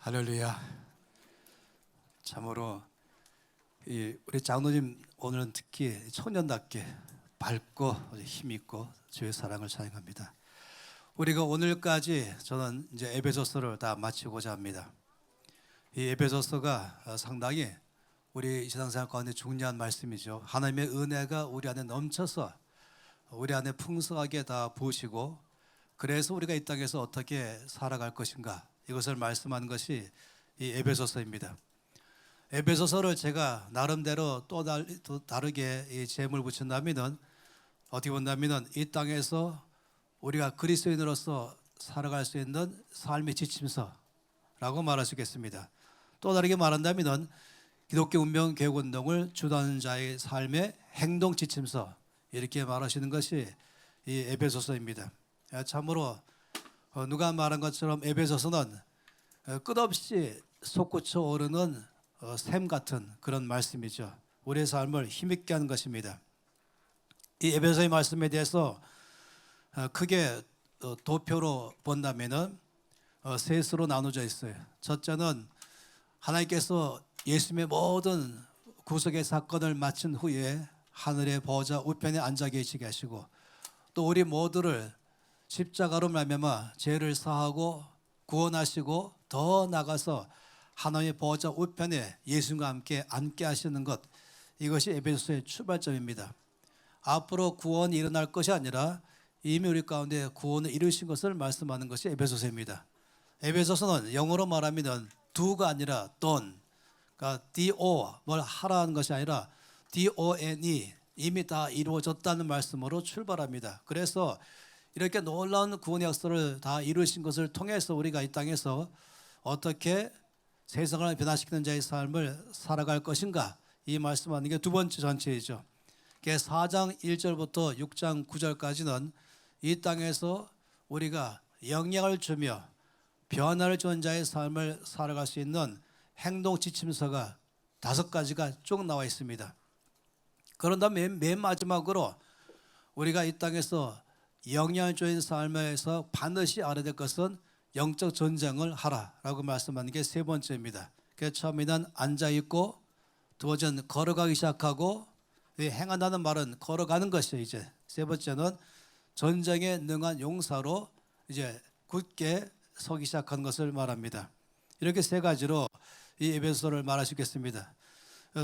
할렐루야. 참으로 우리 장로님 오늘은 특히 청년답게 밝고 힘있고 주의 사랑을 찬양합니다. 우리가 오늘까지 저는 이제 에베소서를 다 마치고자 합니다. 이 에베소서가 상당히 우리 신앙생활 가운데 중요한 말씀이죠. 하나님의 은혜가 우리 안에 넘쳐서 우리 안에 풍성하게 다 부으시고, 그래서 우리가 이 땅에서 어떻게 살아갈 것인가, 이것을 말씀하는 것이 이 에베소서입니다. 에베소서를 제가 나름대로 또 다르게 이 제목을 붙인다면은, 어떻게 본다면은 이 땅에서 우리가 그리스도인으로서 살아갈 수 있는 삶의 지침서라고 말할 수 있겠습니다. 또 다르게 말한다면은 기독교 운명 개혁 운동을 주도하는 자의 삶의 행동 지침서, 이렇게 말하시는 것이 이 에베소서입니다. 참으로 누가 말한 것처럼 에베소서는 끝없이 솟구쳐 오르는 샘 같은 그런 말씀이죠. 우리의 삶을 힘있게 하는 것입니다. 이 에베소의 말씀에 대해서 크게 도표로 본다면은 셋으로 나누어져 있어요. 첫째는 하나님께서 예수님의 모든 구속의 사건을 마친 후에 하늘의 보좌 우편에 앉아 계시게 하시고, 또 우리 모두를 십자가로 말미암아 죄를 사하고 구원하시고, 더 나가서 하나님의 보좌 우편에 예수님과 함께 앉게 하시는 것, 이것이 에베소서의 출발점입니다. 앞으로 구원이 일어날 것이 아니라 이미 우리 가운데 구원을 이루신 것을 말씀하는 것이 에베소서입니다. 에베소서는 영어로 말하면 do가 아니라 done, 그러니까 do, 뭘 하라는 것이 아니라 don이 이미 다 이루어졌다는 말씀으로 출발합니다. 그래서 이렇게 놀라운 구원의 역사를 다 이루신 것을 통해서 우리가 이 땅에서 어떻게 세상을 변화시키는 자의 삶을 살아갈 것인가, 이 말씀하는 게 두 번째 전체이죠. 4장 1절부터 6장 9절까지는 이 땅에서 우리가 영향을 주며 변화를 주는 자의 삶을 살아갈 수 있는 행동 지침서가 5가지가 쭉 나와 있습니다. 그런 다음에 맨 마지막으로 우리가 이 땅에서 영향을 주는 삶에서 반드시 알아야 될 것은 영적 전쟁을 하라라고 말씀하는 게 세 번째입니다. 그래서 처음에는 앉아있고, 두 번째는 걸어가기 시작하고, 행한다는 말은 걸어가는 것이죠. 이제 세 번째는 전쟁에 능한 용사로 이제 굳게 서기 시작한 것을 말합니다. 이렇게 세 가지로 이 에베소서를 말하시겠습니다.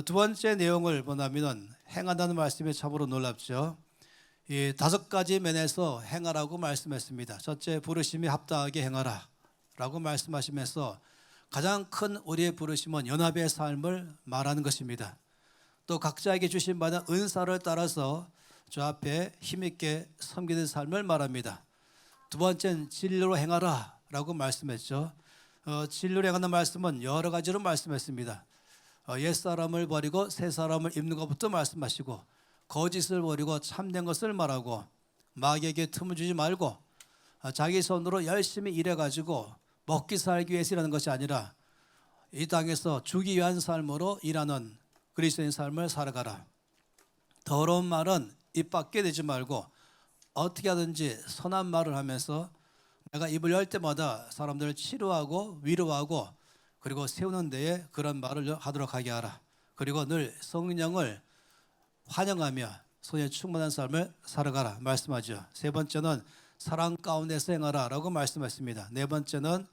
두 번째 내용을 보면 행한다는 말씀이 참으로 놀랍죠. 이 5가지 면에서 행하라고 말씀했습니다. 첫째, 부르심이 합당하게 행하라 라고 말씀하시면서 가장 큰 우리의 부르심은 연합의 삶을 말하는 것입니다. 또 각자에게 주신 받은 은사를 따라서 주 앞에 힘있게 섬기는 삶을 말합니다. 두 번째는 진리로 행하라 라고 말씀했죠. 진리로 행하는 말씀은 여러 가지로 말씀했습니다. 옛사람을 버리고 새사람을 입는 것부터 말씀하시고, 거짓을 버리고 참된 것을 말하고, 마귀에게 틈을 주지 말고, 자기 손으로 열심히 일해가지고 먹기 살기 위해서 일하는 것이 아니라 이 땅에서 주기 위한 삶으로 일하는 그리스도인 삶을 살아가라. 더러운 말은 입 밖에 내지 말고 어떻게 하든지 선한 말을 하면서 내가 입을 열 때마다 사람들을 치료하고 위로하고, 그리고 세우는 데에 그런 말을 하도록 하게 하라. 그리고 늘 성령을 환영하며 손에 충만한 삶을 살아가라 말씀하죠. 세 번째는 사랑 가운데서 행하라 라고 말씀했습니다. 네 번째는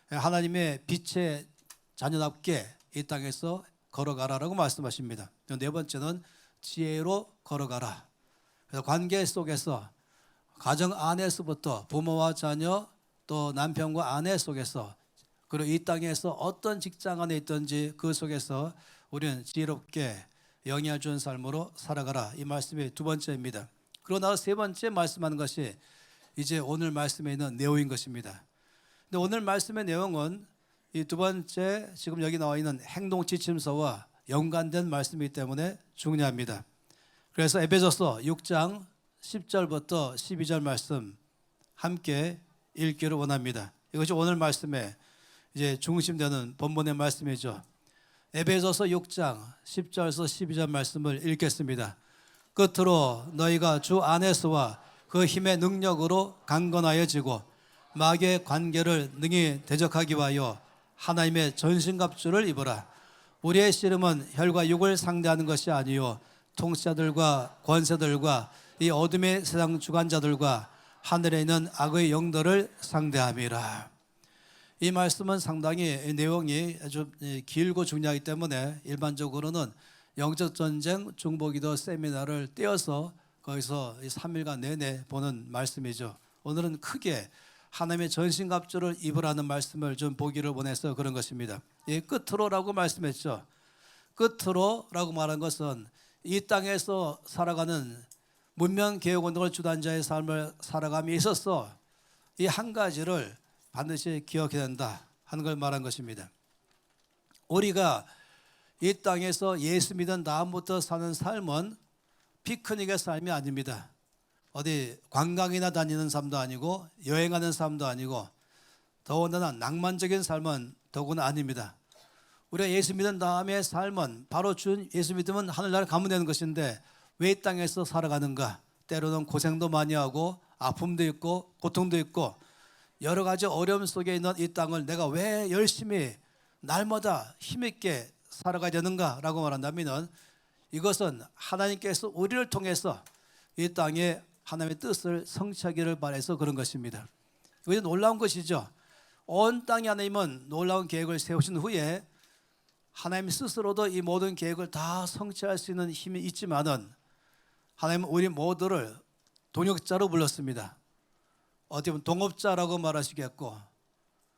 하나님의 빛의 자녀답게 이 땅에서 걸어가라 라고 말씀하십니다. 네 번째는 지혜로 걸어가라. 그래서 관계 속에서, 가정 안에서부터 부모와 자녀, 또 남편과 아내 속에서, 그리고 이 땅에서 어떤 직장 안에 있든지 그 속에서 우리는 지혜롭게 영향을 주는 삶으로 살아가라, 이 말씀이 두 번째입니다. 그러나 세 번째 말씀하는 것이 이제 오늘 말씀에 있는 내용인 것입니다. 근데 오늘 말씀의 내용은 이 두 번째 지금 여기 나와 있는 행동 지침서와 연관된 말씀이기 때문에 중요합니다. 그래서 에베소서 6장 10절부터 12절 말씀 함께 읽기를 원합니다. 이것이 오늘 말씀의 이제 중심되는 본문의 말씀이죠. 에베소서 6장 10절에서 12절 말씀을 읽겠습니다. 끝으로 너희가 주 안에서와 그 힘의 능력으로 강건하여지고 마귀의 관계를 능히 대적하기 위하여 하나님의 전신갑주를 입어라. 우리의 씨름은 혈과 육을 상대하는 것이 아니요 통치자들과 권세들과 이 어둠의 세상 주관자들과 하늘에 있는 악의 영들을 상대함이라. 이 말씀은 상당히 내용이 아주 길고 중요하기 때문에 일반적으로는 영적 전쟁 중보기도 세미나를 떼어서 거기서 3일간 내내 보는 말씀이죠. 오늘은 크게 하나님의 전신갑주를 입으라는 말씀을 좀 보기를 원해서 그런 것입니다. 이 끝으로라고 말씀했죠. 끝으로라고 말한 것은 이 땅에서 살아가는 문명개혁운동을 주도한 자의 삶을 살아감에 있어서 이 한 가지를 반드시 기억해야 된다 하는 걸 말한 것입니다. 우리가 이 땅에서 예수 믿은 다음부터 사는 삶은 피크닉의 삶이 아닙니다. 어디 관광이나 다니는 삶도 아니고 여행하는 삶도 아니고 더군다나 낭만적인 삶은 더구나 아닙니다. 우리가 예수 믿은 다음의 삶은 바로 주 예수 믿으면 하늘나라 가면 되는 것인데 왜 이 땅에서 살아가는가? 때로는 고생도 많이 하고 아픔도 있고 고통도 있고 여러 가지 어려움 속에 있는 이 땅을 내가 왜 열심히 날마다 힘있게 살아가야 되는가라고 말한다면 이것은 하나님께서 우리를 통해서 이 땅에 하나님의 뜻을 성취하기를 바라서 그런 것입니다. 이것이 놀라운 것이죠. 온 땅에 하나님은 놀라운 계획을 세우신 후에 하나님 스스로도 이 모든 계획을 다 성취할 수 있는 힘이 있지만은 하나님은 우리 모두를 동역자로 불렀습니다. 어떻게 보면 동업자라고 말하시겠고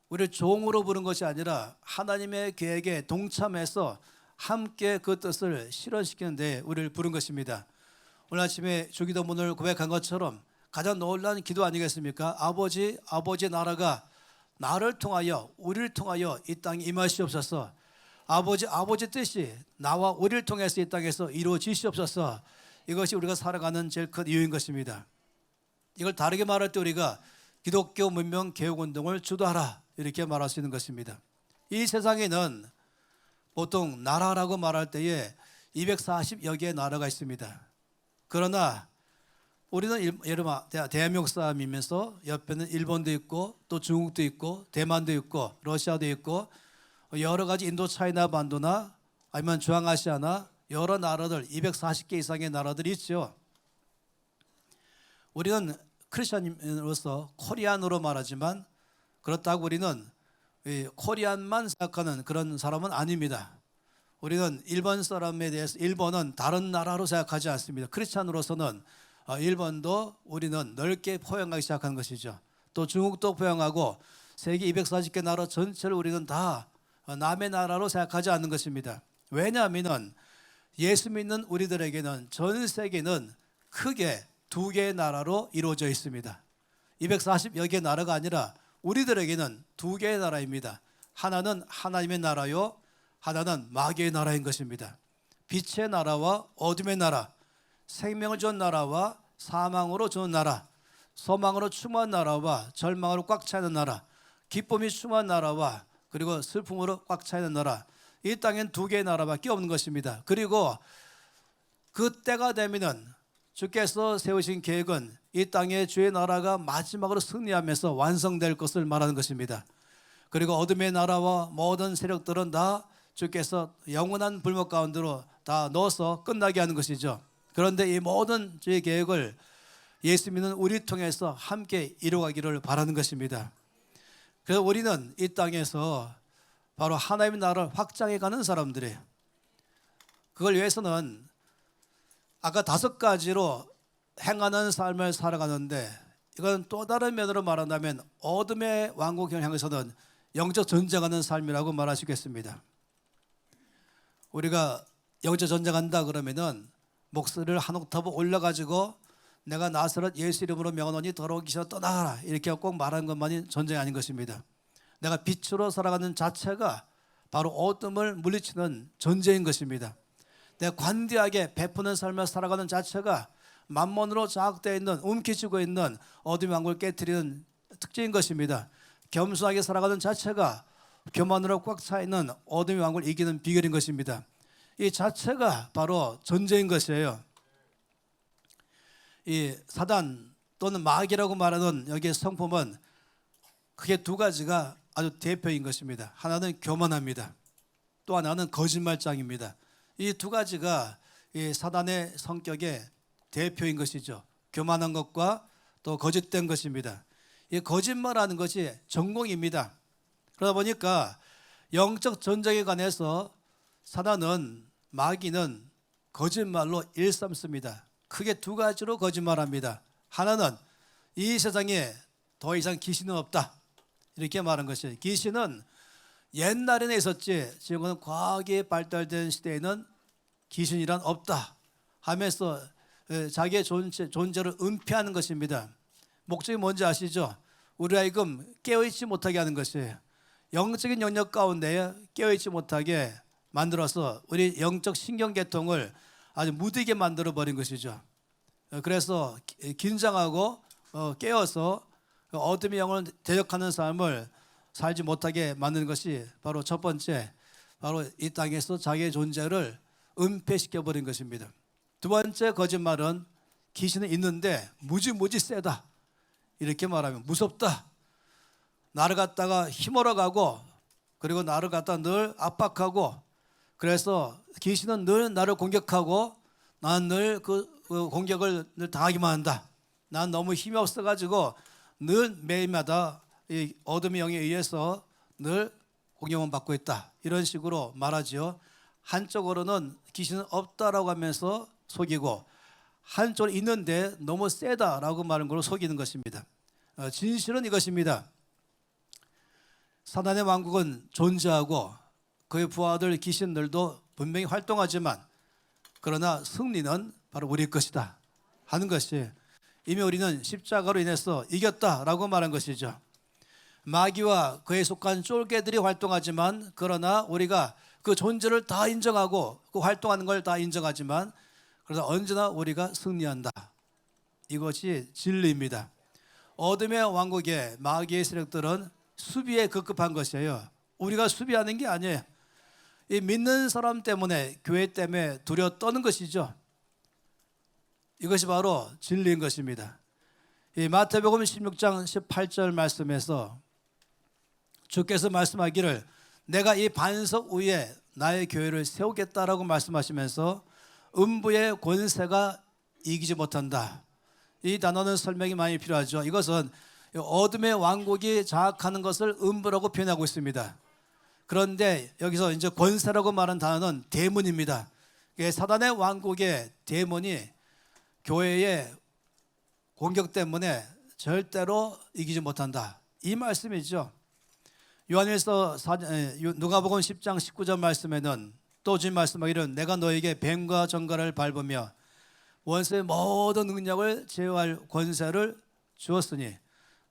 우리를 종으로 부른 것이 아니라 하나님의 계획에 동참해서 함께 그 뜻을 실현시키는 데 우리를 부른 것입니다. 오늘 아침에 주기도문을 고백한 것처럼 가장 놀라운 기도 아니겠습니까? 아버지 나라가 나를 통하여 우리를 통하여 이 땅에 임하시옵소서. 아버지 뜻이 나와 우리를 통해서 이 땅에서 이루어지시옵소서. 이것이 우리가 살아가는 제일 큰 이유인 것입니다. 이걸 다르게 말할 때 우리가 기독교 문명 개혁운동을 주도하라 이렇게 말할 수 있는 것입니다. 이 세상에는 보통 나라라고 말할 때에 240여 개의 나라가 있습니다. 그러나 우리는 예를 들어 대한민국 사람이면서 옆에는 일본도 있고 또 중국도 있고 대만도 있고 러시아도 있고 여러 가지 인도 차이나 반도나 아니면 중앙아시아나 여러 나라들 240개 이상의 나라들이 있죠. 우리는 크리스천으로서 코리안으로 말하지만 그렇다고 우리는 코리안만 생각하는 그런 사람은 아닙니다. 우리는 일본 사람에 대해서 일본은 다른 나라로 생각하지 않습니다. 크리스천으로서는 일본도 우리는 넓게 포용하기 시작한 것이죠. 또 중국도 포용하고 세계 240개 나라 전체를 우리는 다 남의 나라로 생각하지 않는 것입니다. 왜냐하면 예수 믿는 우리들에게는 전 세계는 크게 두 개의 나라로 이루어져 있습니다. 240여 개의 나라가 아니라 우리들에게는 두 개의 나라입니다. 하나는 하나님의 나라요, 하나는 마귀의 나라인 것입니다. 빛의 나라와 어둠의 나라, 생명을 준 나라와 사망으로 주는 나라, 소망으로 충만한 나라와 절망으로 꽉 차 있는 나라, 기쁨이 충만한 나라와 그리고 슬픔으로 꽉 차 있는 나라. 이 땅엔 두 개의 나라밖에 없는 것입니다. 그리고 그 때가 되면은 주께서 세우신 계획은 이 땅의 주의 나라가 마지막으로 승리하면서 완성될 것을 말하는 것입니다. 그리고 어둠의 나라와 모든 세력들은 다 주께서 영원한 불목 가운데로 다 넣어서 끝나게 하는 것이죠. 그런데 이 모든 주의 계획을 예수 믿는 우리 통해서 함께 이루어가기를 바라는 것입니다. 그래서 우리는 이 땅에서 바로 하나님의 나라를 확장해가는 사람들이에요. 그걸 위해서는 아까 5가지로 행하는 삶을 살아가는데 이건 또 다른 면으로 말한다면 어둠의 왕국을 향해서는 영적 전쟁하는 삶이라고 말할 수 있겠습니다. 우리가 영적 전쟁한다 그러면은 목소리를 한 옥타브 올려가지고 내가 나사렛 예수 이름으로 명하노니 더러운 귀신아 떠나가라 이렇게 꼭 말하는 것만이 전쟁이 아닌 것입니다. 내가 빛으로 살아가는 자체가 바로 어둠을 물리치는 전쟁인 것입니다. 내가 관대하게 베푸는 삶을 살아가는 자체가 만몬으로 장악되어 있는 움켜쥐고 있는 어둠의 왕국을 깨트리는 특징인 것입니다. 겸손하게 살아가는 자체가 교만으로 꽉 차 있는 어둠의 왕국을 이기는 비결인 것입니다. 이 자체가 바로 전쟁인 것이에요. 이 사단 또는 마귀라고 말하는 여기의 성품은 크게 두 가지가 아주 대표인 것입니다. 하나는 교만합니다. 또 하나는 거짓말장입니다. 이 두 가지가 이 사단의 성격의 대표인 것이죠. 교만한 것과 또 거짓된 것입니다. 이 거짓말하는 것이 전공입니다. 그러다 보니까 영적 전쟁에 관해서 사단은, 마귀는 거짓말로 일삼습니다. 크게 두 가지로 거짓말합니다. 하나는 이 세상에 더 이상 귀신은 없다, 이렇게 말한 것이에요. 귀신은 옛날에는 있었지 지금은 과학이 발달된 시대에는 귀신이란 없다 하면서 자기의 존재를 은폐하는 것입니다. 목적이 뭔지 아시죠? 우리 하여금 깨어있지 못하게 하는 것이에요. 영적인 영역 가운데 깨어있지 못하게 만들어서 우리 영적 신경계통을 아주 무디게 만들어 버린 것이죠. 그래서 긴장하고 깨어서 어둠의 영을 대적하는 삶을 살지 못하게 만드는 것이 바로 첫 번째, 바로 이 땅에서 자기의 존재를 은폐시켜 버린 것입니다. 두 번째 거짓말은 귀신은 있는데 무지무지 세다, 이렇게 말하면 무섭다, 나를 갖다가 힘으로 가고 그리고 나를 갖다 늘 압박하고, 그래서 귀신은 늘 나를 공격하고 나는 늘 그 공격을 늘 당하기만 한다. 난 너무 힘이 없어가지고 늘 매일마다 이 어둠의 영에 의해서 늘 공격을 받고 있다, 이런 식으로 말하죠. 한쪽으로는 귀신은 없다라고 하면서 속이고, 한쪽으로 있는데 너무 세다라고 말하는 걸로 속이는 것입니다. 진실은 이것입니다. 사단의 왕국은 존재하고 그의 부하들 귀신들도 분명히 활동하지만, 그러나 승리는 바로 우리 것이다 하는 것이, 이미 우리는 십자가로 인해서 이겼다라고 말한 것이죠. 마귀와 그에 속한 쫄개들이 활동하지만, 그러나 우리가 그 존재를 다 인정하고 그 활동하는 걸 다 인정하지만, 그러나 언제나 우리가 승리한다. 이것이 진리입니다. 어둠의 왕국의 마귀의 세력들은 수비에 급급한 것이에요. 우리가 수비하는 게 아니에요. 이 믿는 사람 때문에, 교회 때문에 두려워 떠는 것이죠. 이것이 바로 진리인 것입니다. 이 마태복음 16장 18절 말씀에서 주께서 말씀하기를 내가 이 반석 위에 나의 교회를 세우겠다라고 말씀하시면서 음부의 권세가 이기지 못한다. 이 단어는 설명이 많이 필요하죠. 이것은 어둠의 왕국이 장악하는 것을 음부라고 표현하고 있습니다. 그런데 여기서 이제 권세라고 말한 단어는 데몬입니다. 사단의 왕국의 데몬이 교회의 공격 때문에 절대로 이기지 못한다, 이 말씀이죠. 요한일서 누가복음 10장 19절 말씀에는 또 주님 말씀하기를 내가 너에게 뱀과 정갈을 밟으며 원수의 모든 능력을 제어할 권세를 주었으니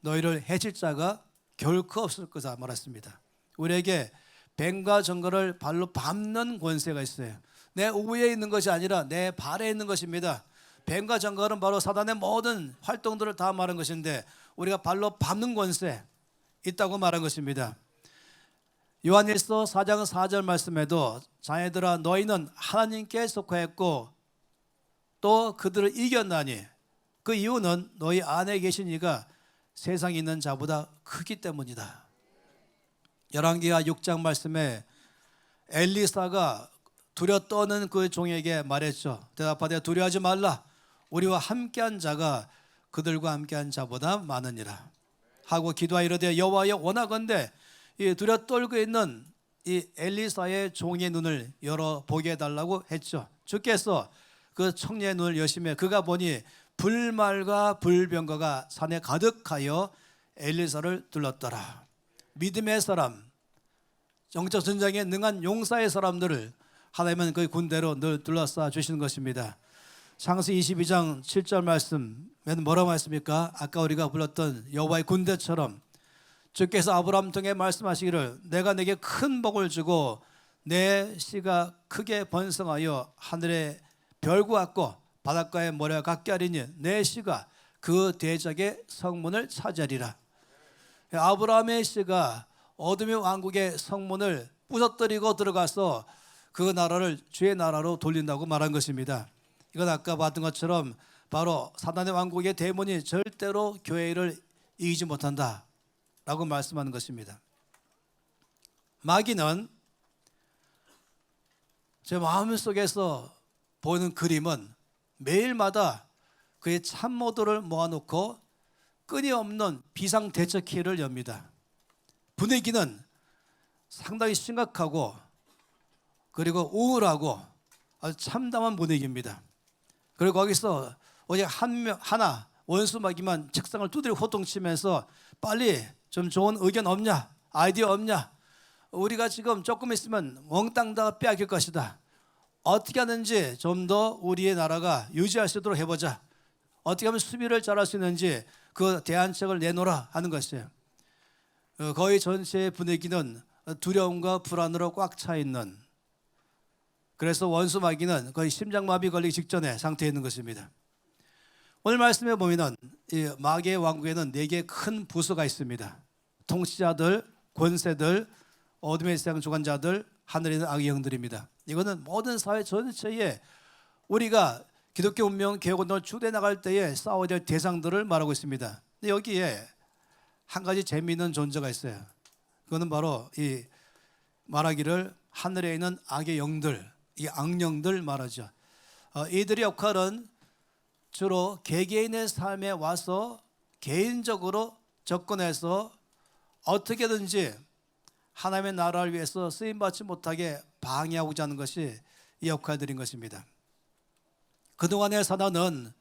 너희를 해칠 자가 결코 없을 거다 말했습니다. 우리에게 뱀과 정갈을 발로 밟는 권세가 있어요. 내 위에 있는 것이 아니라 내 발에 있는 것입니다. 뱀과 정갈은 바로 사단의 모든 활동들을 다 말한 것인데, 우리가 발로 밟는 권세 있다고 말한 것입니다. 요한일서 4장 4절 말씀에도 자녀들아 너희는 하나님께 속하였고 또 그들을 이겼나니 그 이유는 너희 안에 계신 이가 세상에 있는 자보다 크기 때문이다. 열왕기하 6장 말씀에 엘리사가 두려 떠는 그 종에게 말했죠. 대답하되 두려워하지 말라. 우리와 함께한 자가 그들과 함께한 자보다 많으니라 하고 기도하여 이르되 여호와여 원하건대 이 두려 떨고 있는 이 엘리사의 종의 눈을 열어 보게 해달라고 했죠. 주께서 그 청년의 눈을 여시매 그가 보니 불말과 불병거가 산에 가득하여 엘리사를 둘렀더라. 믿음의 사람, 영적 전쟁에 능한 용사의 사람들을 하나님은 그 군대로 늘 둘러싸 주시는 것입니다. 창세기 22장 7절 말씀에는 뭐라고 말씀입니까? 아까 우리가 불렀던 여호와의 군대처럼 주께서 아브라함 통해 말씀하시기를 내가 내게 큰 복을 주고 내 씨가 크게 번성하여 하늘의 별과 같고 바닷가의 모래와 같게 하리니 내 씨가 그 대적의 성문을 차지하리라. 아브라함의 씨가 어둠의 왕국의 성문을 부서뜨리고 들어가서 그 나라를 주의 나라로 돌린다고 말한 것입니다. 이건 아까 봤던 것처럼 바로 사단의 왕국의 데몬이 절대로 교회를 이기지 못한다 라고 말씀하는 것입니다. 마귀는 제 마음속에서 보이는 그림은 매일마다 그의 참모들을 모아놓고 끊임없는 비상대처키를 엽니다. 분위기는 상당히 심각하고 그리고 우울하고 아주 참담한 분위기입니다. 그리고 거기서 오직 하나 원수 마귀만 책상을 두드려 호통치면서 빨리 좀 좋은 의견 없냐, 아이디어 없냐, 우리가 지금 조금 있으면 몽땅 다 빼앗길 것이다. 어떻게 하는지 좀 더 우리의 나라가 유지할 수 있도록 해보자. 어떻게 하면 수비를 잘할 수 있는지 그 대안책을 내놓으라 하는 것이에요. 거의 전체의 분위기는 두려움과 불안으로 꽉 차 있는, 그래서 원수 마귀는 거의 심장마비 걸리기 직전의 상태에 있는 것입니다. 오늘 말씀에 보면은 이 마귀의 왕국에는 4개의 큰 부서가 있습니다. 통치자들, 권세들, 어둠의 세상 주관자들, 하늘에 있는 악의 영들입니다. 이거는 모든 사회 전체에 우리가 기독교 운명 개혁운동을 추대해 나갈 때에 싸워야 될 대상들을 말하고 있습니다. 근데 여기에 한 가지 재미있는 존재가 있어요. 그거는 바로 이 말하기를 하늘에 있는 악의 영들, 이 악령들 말하죠. 이들의 역할은 주로 개개인의 삶에 와서 개인적으로 접근해서 어떻게든지 하나님의 나라를 위해서 쓰임받지 못하게 방해하고자 하는 것이 이 역할들인 것입니다. 그동안의 사단은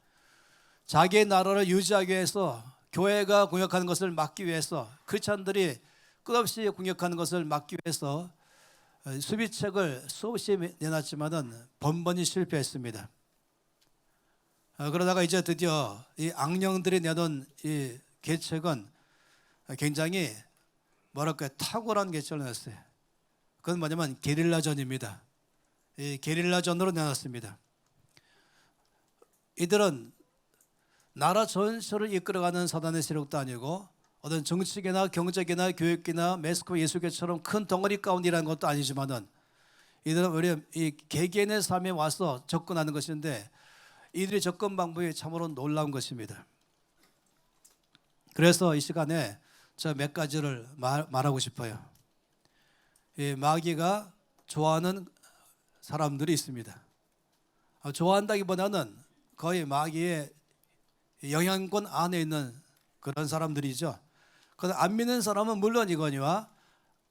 자기의 나라를 유지하기 위해서 교회가 공격하는 것을 막기 위해서, 크리스찬들이 끝없이 공격하는 것을 막기 위해서 수비책을 수없이 내놨지만은 번번이 실패했습니다. 그러다가 이제 드디어 이 악령들이 내놓은 이 계책은 굉장히 뭐랄까요, 탁월한 계책을 내놨어요. 그건 뭐냐면 게릴라전입니다. 이 게릴라전으로 내놨습니다. 이들은 나라 전체를 이끌어가는 사단의 세력도 아니고 어떤 정치계나 경제계나 교육계나 매스컴 예술계처럼 큰 덩어리 가운데 일하는 것도 아니지만은 이들은 우리 이 개개인의 삶에 와서 접근하는 것인데 이들의 접근 방법이 참으로 놀라운 것입니다. 그래서 이 시간에 저 몇 가지를 말하고 싶어요. 이 마귀가 좋아하는 사람들이 있습니다. 좋아한다기보다는 거의 마귀의 영향권 안에 있는 그런 사람들이죠. 그래서 안 믿는 사람은 물론이거니와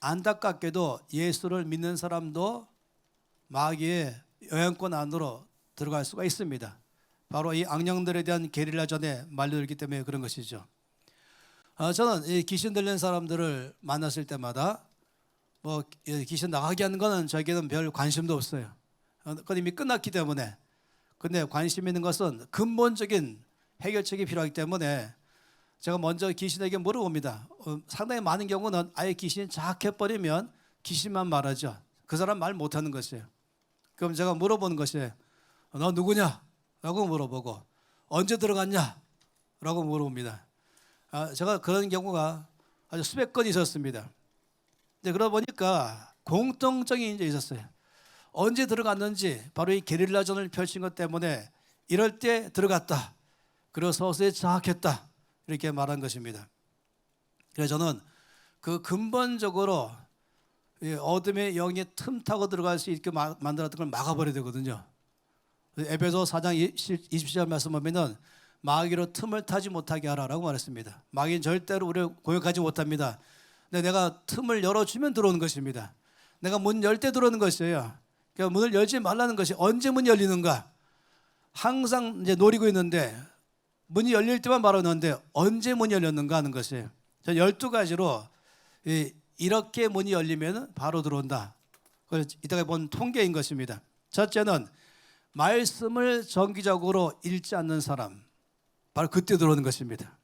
안타깝게도 예수를 믿는 사람도 마귀의 영향권 안으로 들어갈 수가 있습니다. 바로 이 악령들에 대한 게릴라전에 말려들기 때문에 그런 것이죠. 저는 이 귀신 들린 사람들을 만났을 때마다 뭐 귀신 나가게 하는 거는 저에게는 별 관심도 없어요. 그건 이미 끝났기 때문에. 근데 관심 있는 것은 근본적인 해결책이 필요하기 때문에 제가 먼저 귀신에게 물어봅니다. 상당히 많은 경우는 아예 귀신이 자학해버리면 귀신만 말하죠. 그 사람 말 못하는 것이에요. 그럼 제가 물어보는 것이에요. 너 누구냐? 라고 물어보고 언제 들어갔냐? 라고 물어봅니다. 제가 그런 경우가 아주 수백 건 있었습니다. 근데 그러다 보니까 공통점이 이제 있었어요. 언제 들어갔는지 바로 이 게릴라전을 펼친 것 때문에 이럴 때 들어갔다. 그리고 서서히 장악했다. 이렇게 말한 것입니다. 그래서 저는 그 근본적으로 어둠의 영이 틈타고 들어갈 수 있게 만들었던 걸 막아버려야 되거든요. 에베소 4장 20절 말씀 보면은 마귀로 틈을 타지 못하게 하라라고 말했습니다. 마귀는 절대로 우리를 공격하지 못합니다. 근데 내가 틈을 열어주면 들어오는 것입니다. 내가 문 열 때 들어오는 것이에요. 그러니까 문을 열지 말라는 것이 언제 문이 열리는가? 항상 이제 노리고 있는데 문이 열릴 때만 바라는데 언제 문이 열렸는가 하는 것이에요. 12가지로 이렇게 문이 열리면 바로 들어온다. 이따가 본 통계인 것입니다. 첫째는 말씀을 정기적으로 읽지 않는 사람, 바로 그때 들어오는 것입니다.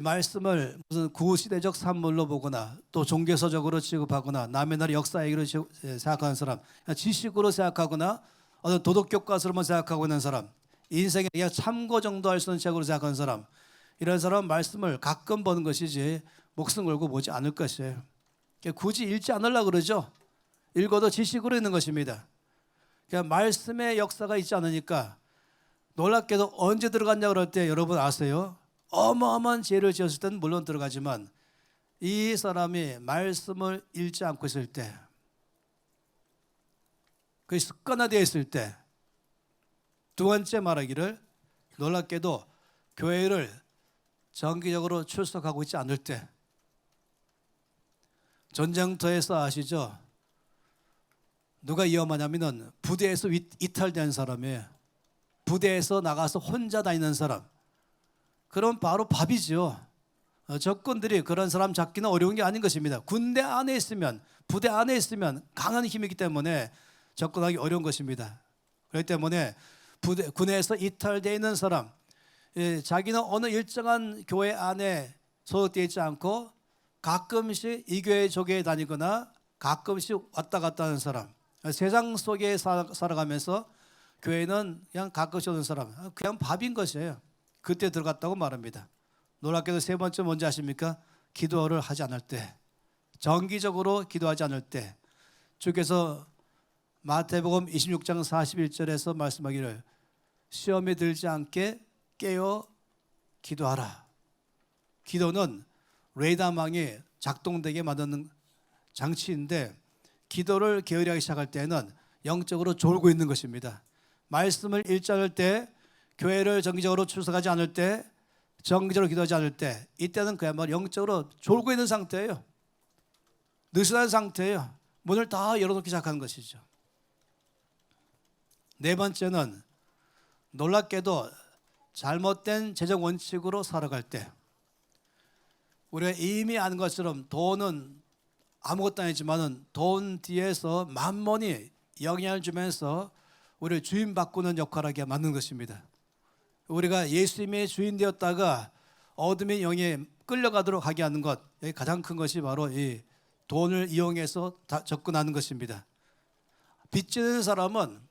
말씀을 무슨 구시대적 산물로 보거나 또 종교서적으로 취급하거나 남의 나라 역사 얘기로 생각하는 사람, 지식으로 생각하거나 어떤 도덕 교과서로만 생각하고 있는 사람, 인생에 그냥 참고 정도 할 수 있는 책으로 생각하는 사람, 이런 사람은 말씀을 가끔 보는 것이지 목숨 걸고 보지 않을 것이에요. 굳이 읽지 않으려고 그러죠. 읽어도 지식으로 있는 것입니다. 그러니까 말씀의 역사가 있지 않으니까 놀랍게도 언제 들어갔냐 그럴 때 여러분 아세요? 어마어마한 죄를 지었을 때는 물론 들어가지만 이 사람이 말씀을 읽지 않고 있을 때, 그게 습관화되어 있을 때, 두 번째 말하기를 놀랍게도 교회를 정기적으로 출석하고 있지 않을 때, 전쟁터에서 아시죠? 누가 위험하냐면은 부대에서 이탈된 사람이에요. 부대에서 나가서 혼자 다니는 사람. 그럼 바로 밥이죠. 적군들이 그런 사람 잡기는 어려운 게 아닌 것입니다. 군대 안에 있으면, 부대 안에 있으면 강한 힘이기 때문에 접근하기 어려운 것입니다. 그렇기 때문에 군에서 이탈되어 있는 사람, 자기는 어느 일정한 교회 안에 소속되어 있지 않고 가끔씩 이 교회 저 교회 다니거나 가끔씩 왔다 갔다 하는 사람, 세상 속에 살아가면서 교회는 그냥 가끔씩 오는 사람, 그냥 밥인 것이에요. 그때 들어갔다고 말합니다. 놀랍게도 세 번째 뭔지 아십니까? 기도를 하지 않을 때, 정기적으로 기도하지 않을 때, 주께서 마태복음 26장 41절에서 말씀하기를 시험에 들지 않게 깨어 기도하라. 기도는 레이더망이 작동되게 만드는 장치인데, 기도를 게으리하기 시작할 때는 영적으로 졸고 있는 것입니다. 말씀을 읽지 않을 때, 교회를 정기적으로 출석하지 않을 때, 정기적으로 기도하지 않을 때, 이때는 그야말로 영적으로 졸고 있는 상태예요. 느슨한 상태예요. 문을 다 열어놓기 시작하는 것이죠. 네 번째는 놀랍게도 잘못된 재정 원칙으로 살아갈 때, 우리가 이미 아는 것처럼 돈은 아무것도 아니지만은 돈 뒤에서 만몬이 영향을 주면서 우리를 주인 바꾸는 역할을 하게 만든 것입니다. 우리가 예수님의 주인 되었다가 어둠의 영에 끌려가도록 하게 하는 것, 가장 큰 것이 바로 이 돈을 이용해서 접근하는 것입니다. 빚지는 사람은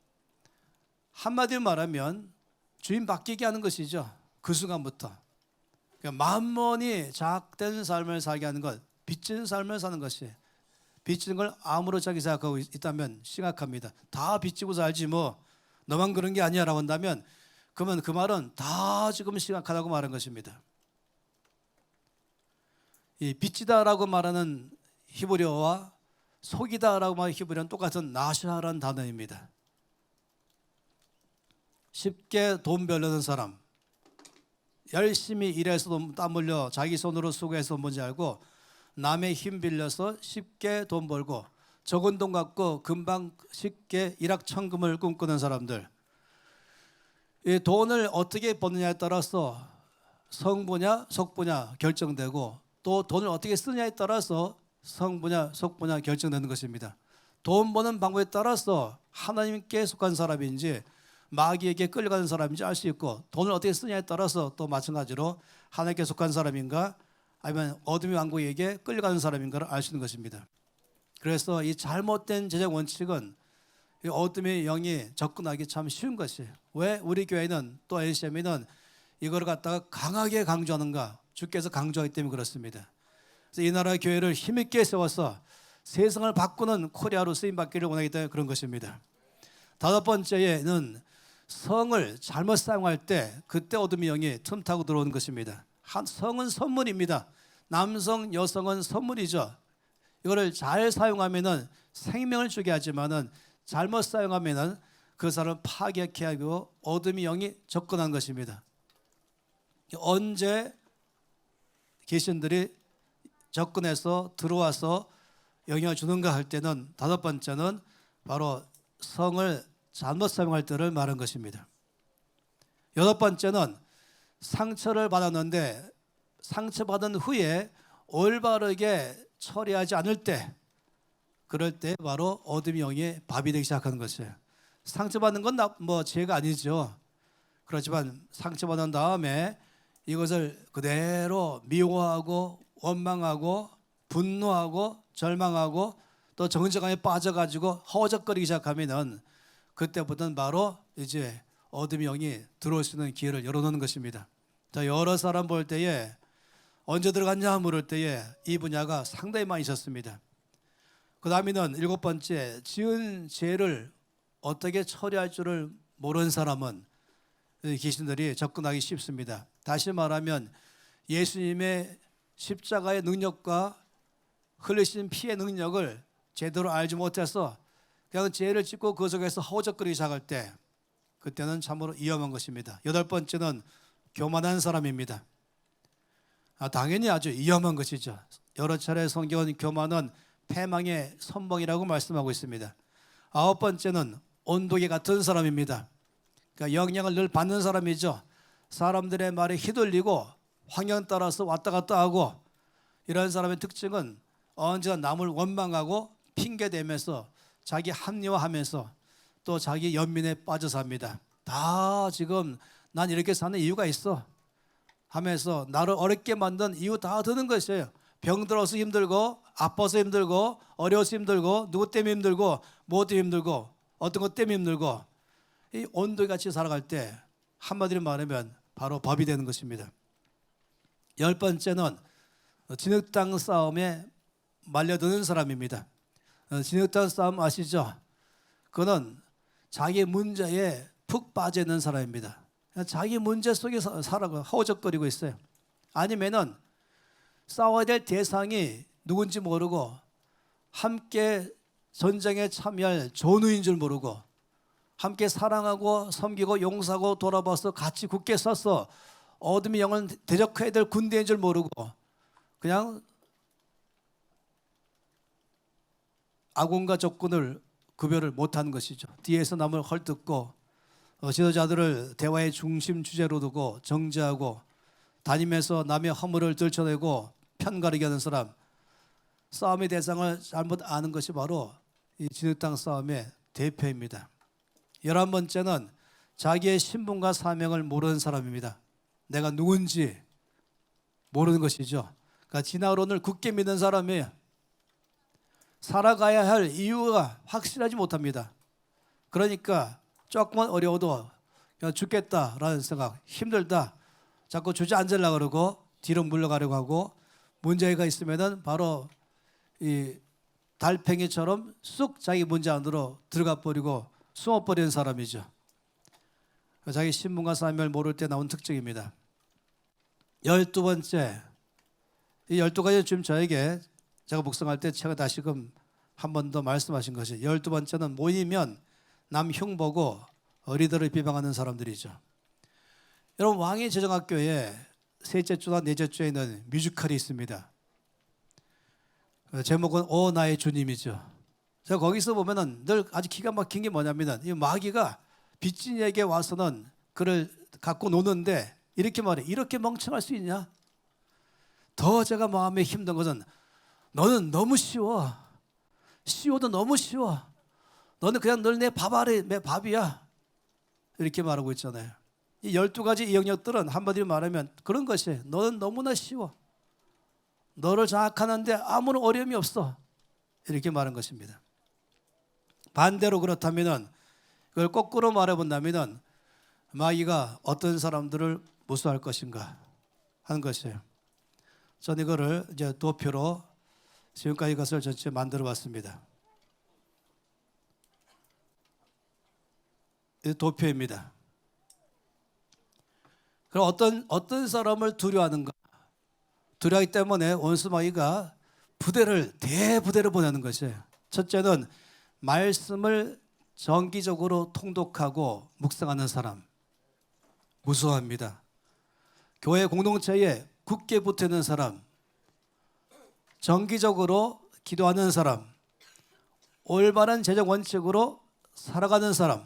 한마디로 말하면 주인 바뀌게 하는 것이죠. 그 순간부터. 그러니까 만몬이 장악된 삶을 살게 하는 것, 빚지는 삶을 사는 것이, 빚지는 걸 아무렇지 생각하고 있다면 심각합니다. 다 빚지고 살지 뭐 너만 그런 게 아니야 라고 한다면, 그러면 그 말은 다 지금 심각하다고 말한 것입니다. 이 빚지다라고 말하는 히브리어와 속이다라고 말하는 히브리어는 똑같은 나샤라는 단어입니다. 쉽게 돈 벌려는 사람, 열심히 일해서 땀 흘려 자기 손으로 수고해서 뭔지 알고 남의 힘 빌려서 쉽게 돈 벌고 적은 돈 갖고 금방 쉽게 일확천금을 꿈꾸는 사람들, 이 돈을 어떻게 버느냐에 따라서 성부냐 속부냐 결정되고, 또 돈을 어떻게 쓰느냐에 따라서 성부냐 속부냐 결정되는 것입니다. 돈 버는 방법에 따라서 하나님께 속한 사람인지 마귀에게 끌려가는 사람인지 알 수 있고, 돈을 어떻게 쓰냐에 따라서 또 마찬가지로 하나님께 속한 사람인가 아니면 어둠의 왕국에게 끌려가는 사람인가를 알 수 있는 것입니다. 그래서 이 잘못된 재정 원칙은 이 어둠의 영이 접근하기 참 쉬운 것이에요. 왜 우리 교회는 또 NCM은 이걸 갖다가 강하게 강조하는가? 주께서 강조하기 때문에 그렇습니다. 그래서 이 나라 교회를 힘있게 세워서 세상을 바꾸는 코리아로 쓰임받기를 원하기 때문에 그런 것입니다. 다섯 번째는 성을 잘못 사용할 때 그때 어둠의 영이 틈타고 들어오는 것입니다. 성은 선물입니다. 남성, 여성은 선물이죠. 이거를 잘 사용하면은 생명을 주게 하지만은 잘못 사용하면은 그 사람을 파괴케 하고 어둠의 영이 접근한 것입니다. 언제 귀신들이 접근해서 들어와서 영향을 주는가 할 때는, 다섯 번째는 바로 성을 잘못 사용할 때를 말한 것입니다. 여섯 번째는 상처를 받았는데 상처받은 후에 올바르게 처리하지 않을 때, 그럴 때 바로 어둠의 영이 밥이 되기 시작하는 것이에요. 상처받는 건 뭐 죄가 아니죠. 그렇지만 상처받은 다음에 이것을 그대로 미워하고 원망하고 분노하고 절망하고 또 정죄감에 빠져가지고 허우적거리기 시작하면은 그때부터는 바로 이제 어둠의 영이 들어올 수 있는 기회를 열어놓는 것입니다. 자, 여러 사람 볼 때에 언제 들어갔냐 물을 때에 이 분야가 상당히 많이 있었습니다. 그 다음에는 일곱 번째, 지은 죄를 어떻게 처리할 줄을 모르는 사람은 귀신들이 접근하기 쉽습니다. 다시 말하면 예수님의 십자가의 능력과 흘리신 피의 능력을 제대로 알지 못해서 그냥 죄를 짓고 그 속에서 허우적거리기 시작할 때 그때는 참으로 위험한 것입니다. 여덟 번째는 교만한 사람입니다. 당연히 아주 위험한 것이죠. 여러 차례 성경은 교만은 패망의 선봉이라고 말씀하고 있습니다. 아홉 번째는 온도계 같은 사람입니다. 그러니까 영향을 늘 받는 사람이죠. 사람들의 말에 휘둘리고 환경 따라서 왔다 갔다 하고, 이런 사람의 특징은 언제나 남을 원망하고 핑계대면서 자기 합리화하면서 또 자기 연민에 빠져 삽니다. 다 지금 난 이렇게 사는 이유가 있어 하면서 나를 어렵게 만든 이유 다 드는 것이에요. 병들어서 힘들고, 아파서 힘들고, 어려워서 힘들고, 누구 때문에 힘들고, 뭐 때문에 힘들고, 어떤 것 때문에 힘들고, 이 온도에 같이 살아갈 때 한마디로 말하면 바로 법이 되는 것입니다. 열 번째는 진흙탕 싸움에 말려드는 사람입니다. 진흙탕 싸움 아시죠? 그는 자기 문제에 푹 빠져 있는 사람입니다. 자기 문제 속에 살아가 허우적거리고 있어요. 아니면은 싸워야 될 대상이 누군지 모르고 함께 전쟁에 참여할 전우인 줄 모르고 함께 사랑하고 섬기고 용서하고 돌아봐서 같이 굳게 서서 어둠의 영을 대적해야 될 군대인 줄 모르고 그냥 아군과 적군을 구별을 못하는 것이죠. 뒤에서 남을 헐뜯고 지도자들을 대화의 중심 주제로 두고 정죄하고 다니면서 남의 허물을 들춰내고 편가르게 하는 사람, 싸움의 대상을 잘못 아는 것이 바로 이 진흙탕 싸움의 대표입니다. 11번째는 자기의 신분과 사명을 모르는 사람입니다. 내가 누군지 모르는 것이죠. 그러니까 진화론을 굳게 믿는 사람이에요. 살아가야 할 이유가 확실하지 못합니다. 그러니까 조금만 어려워도 그냥 죽겠다라는 생각, 힘들다, 자꾸 주저앉으려고 그러고 뒤로 물러가려고 하고, 문제가 있으면은 바로 이 달팽이처럼 쑥 자기 문제 안으로 들어가 버리고 숨어버리는 사람이죠. 자기 신분과 사명을 모를 때 나온 특징입니다. 12번째, 이 12가지 지금 저에게 제가 묵상할 때 제가 다시금 한 번 더 말씀하신 것이, 12번째는 모이면 남 흉보고 어리들을 비방하는 사람들이죠. 여러분, 왕의 제정학교에 셋째 주나 넷째 주에 있는 뮤지컬이 있습니다. 제목은 오 나의 주님이죠. 제가 거기서 보면은 늘 아주 기가 막힌 게 뭐냐면, 이 마귀가 빚진이에게 와서는 그를 갖고 노는데 이렇게 말해. 이렇게 멍청할 수 있냐? 더 제가 마음에 힘든 것은 너는 너무 쉬워. 쉬워도 너무 쉬워. 너는 그냥 늘 내 밥 아래 내 밥이야. 이렇게 말하고 있잖아요. 이 12가지 이 영역들은 한마디로 말하면 그런 것이에요. 너는 너무나 쉬워. 너를 장악하는데 아무런 어려움이 없어. 이렇게 말한 것입니다. 반대로 그렇다면, 그걸 거꾸로 말해본다면 마귀가 어떤 사람들을 무수할 것인가 하는 것이에요. 저는 이거를 이제 도표로 지금까지 것을 전체 만들어 봤습니다. 이 도표입니다. 그럼 어떤 사람을 두려워하는가? 두려워하기 때문에 원수 마귀가 대부대를 보내는 것이에요. 첫째는 말씀을 정기적으로 통독하고 묵상하는 사람, 무서워합니다. 교회 공동체에 굳게 붙어있는 사람, 정기적으로 기도하는 사람, 올바른 재정 원칙으로 살아가는 사람,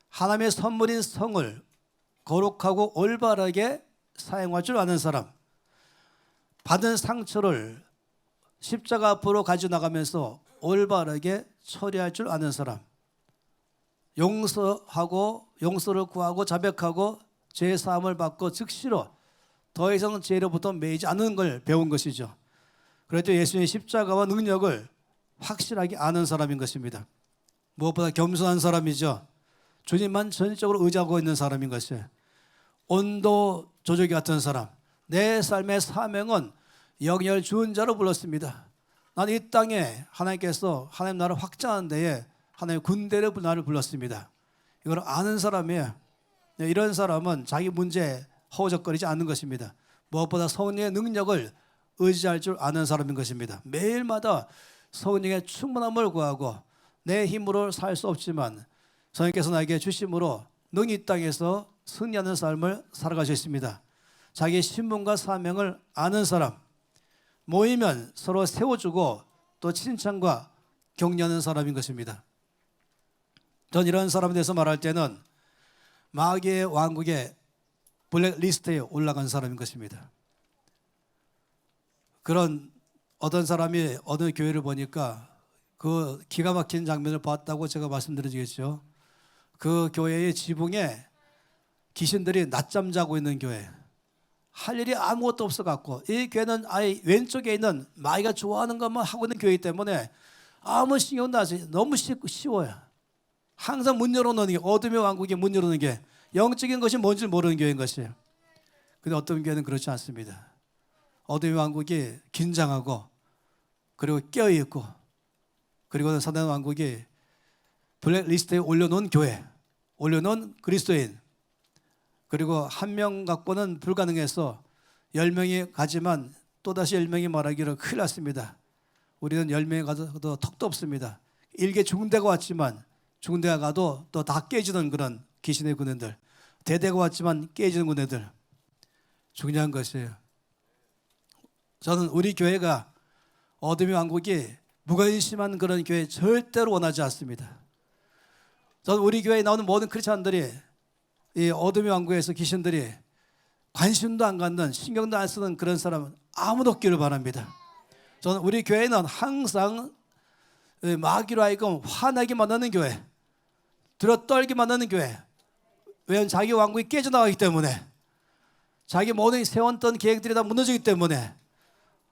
하나님의 선물인 성을 거룩하고 올바르게 사용할 줄 아는 사람, 받은 상처를 십자가 앞으로 가져나가면서 올바르게 처리할 줄 아는 사람, 용서하고 용서를 구하고 자백하고 죄 사함을 받고 즉시로 더 이상 죄로부터 매이지 않는 걸 배운 것이죠. 그래도 예수님의 십자가와 능력을 확실하게 아는 사람인 것입니다. 무엇보다 겸손한 사람이죠. 주님만 전적으로 의지하고 있는 사람인 것이에요. 온도 조절기 같은 사람, 내 삶의 사명은 영예를 주은 자로 불렀습니다. 나는 이 땅에 하나님께서 하나님 나라를 확장하는 데에 하나님의 군대를 나를 불렀습니다. 이걸 아는 사람이에요. 이런 사람은 자기 문제에 허우적거리지 않는 것입니다. 무엇보다 성령의 능력을 의지할 줄 아는 사람인 것입니다. 매일마다 성령의 충만함을 구하고 내 힘으로 살 수 없지만 성령께서 나에게 주심으로 능히 이 땅에서 승리하는 삶을 살아갈 수 있습니다. 자기의 신분과 사명을 아는 사람, 모이면 서로 세워주고 또 칭찬과 격려하는 사람인 것입니다. 전 이런 사람에 대해서 말할 때는 마귀의 왕국의 블랙리스트에 올라간 사람인 것입니다. 그런 어떤 사람이 어느 교회를 보니까 그 기가 막힌 장면을 봤다고 제가 말씀드리겠죠. 그 교회의 지붕에 귀신들이 낮잠 자고 있는 교회, 할 일이 아무것도 없어갖고 이 교회는 아예 왼쪽에 있는 마귀가 좋아하는 것만 하고 있는 교회이기 때문에 아무 신경도 안 써요. 너무 쉬워요. 항상 문 열어놓는 게, 어둠의 왕국에 문 열어놓는 게 영적인 것이 뭔지 모르는 교회인 것이에요. 근데 어떤 교회는 그렇지 않습니다. 어둠의 왕국이 긴장하고 그리고 깨어있고 그리고 사단의 왕국이 블랙리스트에 올려놓은 교회, 올려놓은 그리스도인, 그리고 한 명 갖고는 불가능해서 10명이 가지만 또다시 10명이 말하기를 큰일 났습니다. 우리는 10명이 가도 턱도 없습니다. 일개 중대가 왔지만 중대가 가도 또 다 깨지는 그런 귀신의 군대들, 대대가 왔지만 깨지는 군대들. 중요한 것이에요. 저는 우리 교회가 어둠의 왕국이 무관심한 그런 교회 절대로 원하지 않습니다. 저는 우리 교회에 나오는 모든 크리스찬들이 이 어둠의 왕국에서 귀신들이 관심도 안 갖는, 신경도 안 쓰는 그런 사람은 아무도 없기를 바랍니다. 저는 우리 교회는 항상 마귀로 하여금 화나게 만드는 교회, 들어떨게 만드는 교회. 왜냐하면 자기 왕국이 깨져나가기 때문에, 자기 모든 세웠던 계획들이 다 무너지기 때문에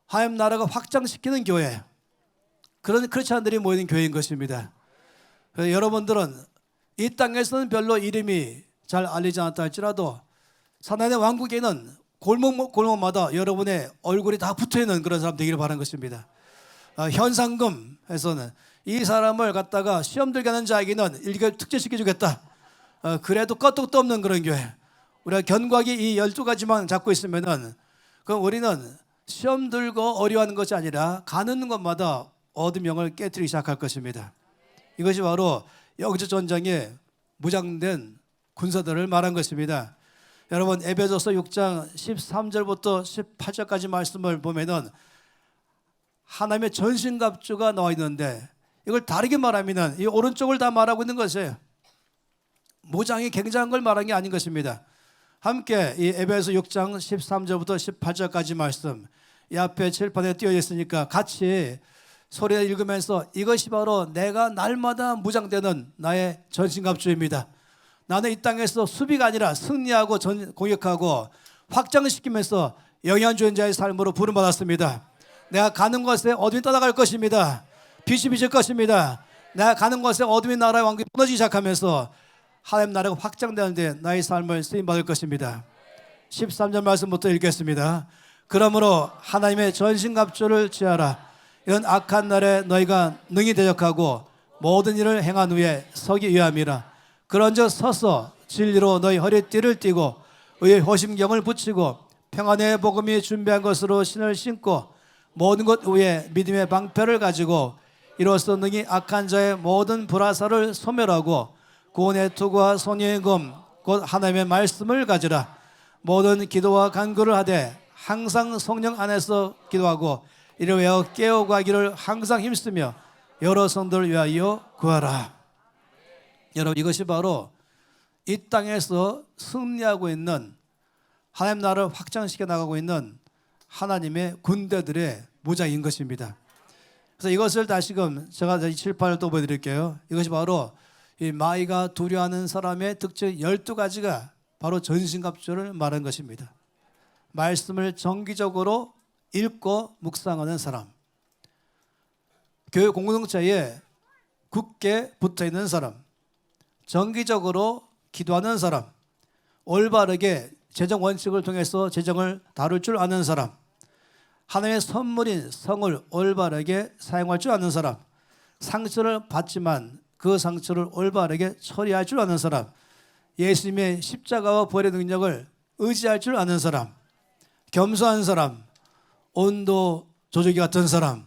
하나님 나라가 확장시키는 교회, 그런 크리스찬들이 모이는 교회인 것입니다. 여러분들은 이 땅에서는 별로 이름이 잘 알리지 않았다 할지라도 사단의 왕국에는 골목마다 여러분의 얼굴이 다 붙어있는 그런 사람 되기를 바라는 것입니다. 현상금에서는 이 사람을 갖다가 시험 들게 하는 자에게는 일개를 특제시켜주겠다. 그래도 끄떡도 없는 그런 교회. 우리가 견고하게 이 12가지만 잡고 있으면은 그럼 우리는 시험 들고 어려워하는 것이 아니라 가는 곳마다 어둠 영을 깨뜨리기 시작할 것입니다. 이것이 바로 영적 전쟁에 무장된 군사들을 말한 것입니다. 여러분 에베소서 6장 13절부터 18절까지 말씀을 보면은 하나님의 전신갑주가 나와 있는데 이걸 다르게 말하면은 이 오른쪽을 다 말하고 있는 것이에요. 무장이 굉장한 걸 말한 게 아닌 것입니다. 함께 이 에베소 6장 13절부터 18절까지 말씀 이 앞에 칠판에 띄어 있으니까 같이 소리를 읽으면서 이것이 바로 내가 날마다 무장되는 나의 전신갑주입니다. 나는 이 땅에서 수비가 아니라 승리하고 공격하고 확장시키면서 영향 주는 자의 삶으로 부름받았습니다. 내가 가는 곳에 어둠이 떠나갈 것입니다. 빛이 비칠 것입니다. 내가 가는 곳에 어둠의 나라의 왕국이 무너지기 시작하면서 하나님 나라가 확장되는데 나의 삶을 쓰임받을 것입니다. 13절 말씀부터 읽겠습니다. 그러므로 하나님의 전신갑주를 취하라. 이런 악한 날에 너희가 능히 대적하고 모든 일을 행한 후에 서기 위함이라. 그런즉 서서 진리로 너희 허리띠를 띠고 의의 호심경을 붙이고 평안의 복음이 준비한 것으로 신을 신고 모든 것 위에 믿음의 방패를 가지고 이로써 능히 악한 자의 모든 불화살을 소멸하고 구원의 투구와 손의 검 곧 하나님의 말씀을 가지라. 모든 기도와 간구를 하되 항상 성령 안에서 기도하고 이를 위하여 깨어가기를 항상 힘쓰며 여러 성도를 위하여 구하라. 여러분 이것이 바로 이 땅에서 승리하고 있는 하나님 나라를 확장시켜 나가고 있는 하나님의 군대들의 무장인 것입니다. 그래서 이것을 다시금 제가 7, 8을 또 보여드릴게요. 이것이 바로 이 마귀가 두려워하는 사람의 특징 12가지가 바로 전신갑주를 말한 것입니다. 말씀을 정기적으로 읽고 묵상하는 사람, 교회 공동체에 굳게 붙어있는 사람, 정기적으로 기도하는 사람, 올바르게 재정 원칙을 통해서 재정을 다룰 줄 아는 사람, 하나님의 선물인 성을 올바르게 사용할 줄 아는 사람, 상처를 받지만 그 상처를 올바르게 처리할 줄 아는 사람, 예수님의 십자가와 부활의 능력을 의지할 줄 아는 사람, 겸손한 사람, 온도 조절기 같은 사람,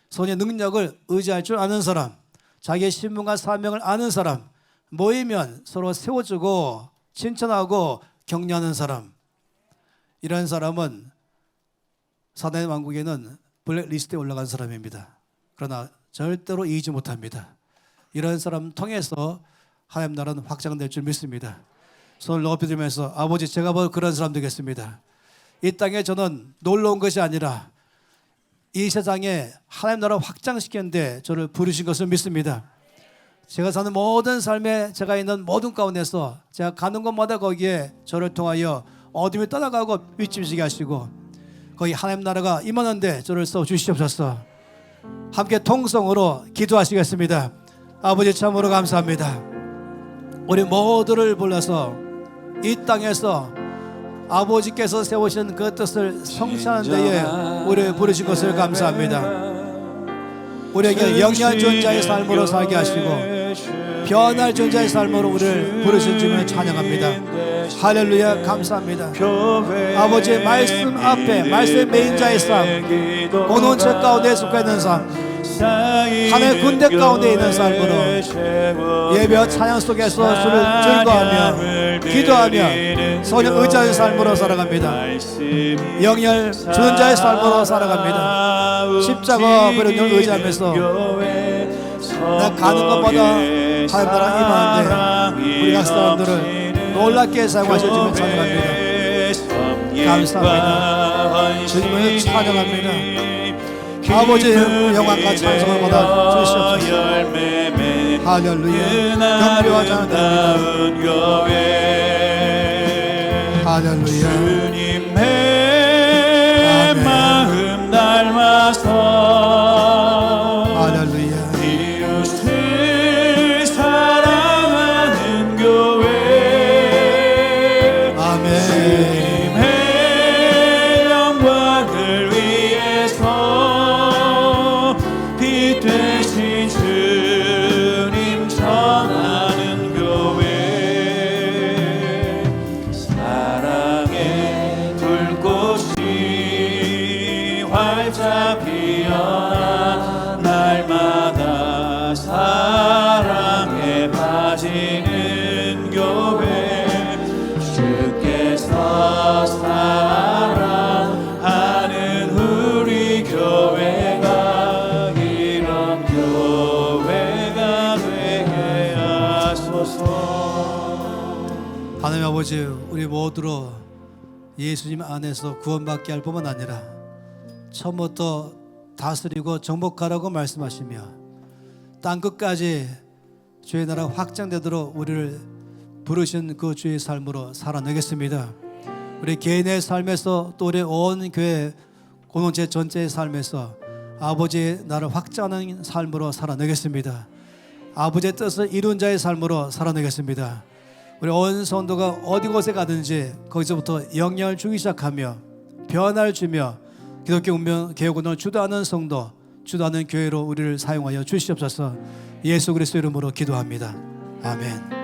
손의 능력을 의지할 줄 아는 사람, 자기의 신분과 사명을 아는 사람, 모이면 서로 세워주고 칭찬하고 격려하는 사람. 이런 사람은 사단의 왕국에는 블랙리스트에 올라간 사람입니다. 그러나 절대로 이기지 못합니다. 이런 사람 통해서 하나님 나라는 확장될 줄 믿습니다. 손을 높이 들면서 아버지, 제가 바로 그런 사람 되겠습니다. 이 땅에 저는 놀러 온 것이 아니라 이 세상에 하나님 나라 확장시키는데 저를 부르신 것을 믿습니다. 제가 사는 모든 삶에 제가 있는 모든 가운데서 제가 가는 곳마다 거기에 저를 통하여 어둠이 떠나가고 빛짐지게 하시고 거기 하나님 나라가 임하는데 저를 써 주시옵소서. 함께 통성으로 기도하시겠습니다. 아버지, 참으로 감사합니다. 우리 모두를 불러서 이 땅에서 아버지께서 세우신 그 뜻을 성취하는 데에 우리를 부르신 것을 감사합니다. 우리에게 영리한 존재의 삶으로 살게 하시고 변할 존재의 삶으로 우리를 부르신 주님을 찬양합니다. 할렐루야, 감사합니다. 아버지의 말씀 앞에 말씀의 메인자의 삶, 공동체 가운데 속해 있는 삶, 하나의 군대 가운데 있는 삶으로 예배와 찬양 속에서 주를 즐거워하며 기도하며 성령 의자의 삶으로 살아갑니다. 영열 주는 자의 삶으로 살아갑니다. 십자가 버려를 의지하면서 나 가는 것마다 하나님 나라 임하는데 우리 각 사람들을 놀랍게 사용하실 주님을 찬양합니다. 감사합니다. 주님을 찬양합니다. 아버지 영광과 찬송을 받아 주시옵소서. 할렐루야, 경배와 찬양합니다. 할렐루야. 주님의 마음 닮아서 할렐루야. 이웃을 사랑하는 교회. 아멘. 주님의 영광을 위해서 빛 되신 주님 전하는 교회. 사랑의 불꽃이 활짝 피어나 날마다 사랑에 빠지는 교회. 주께서 사랑하는 우리 교회가 이런 교회가 되게 하소서. 하나님 아버지, 우리 모두로 예수님 안에서 구원받게 할 뿐만 아니라 처음부터 다스리고 정복하라고 말씀하시며 땅끝까지 주의 나라 확장되도록 우리를 부르신 그 주의 삶으로 살아내겠습니다. 우리 개인의 삶에서 또 우리 온 교회 공동체 전체의 삶에서 아버지의 나라를 확장하는 삶으로 살아내겠습니다. 아버지의 뜻을 이룬 자의 삶으로 살아내겠습니다. 우리 온 성도가 어디 곳에 가든지 거기서부터 영향을 주기 시작하며 변화를 주며 기독교 운명 개혁운동을 주도하는 성도, 주도하는 교회로 우리를 사용하여 주시옵소서. 예수 그리스도 이름으로 기도합니다. 아멘.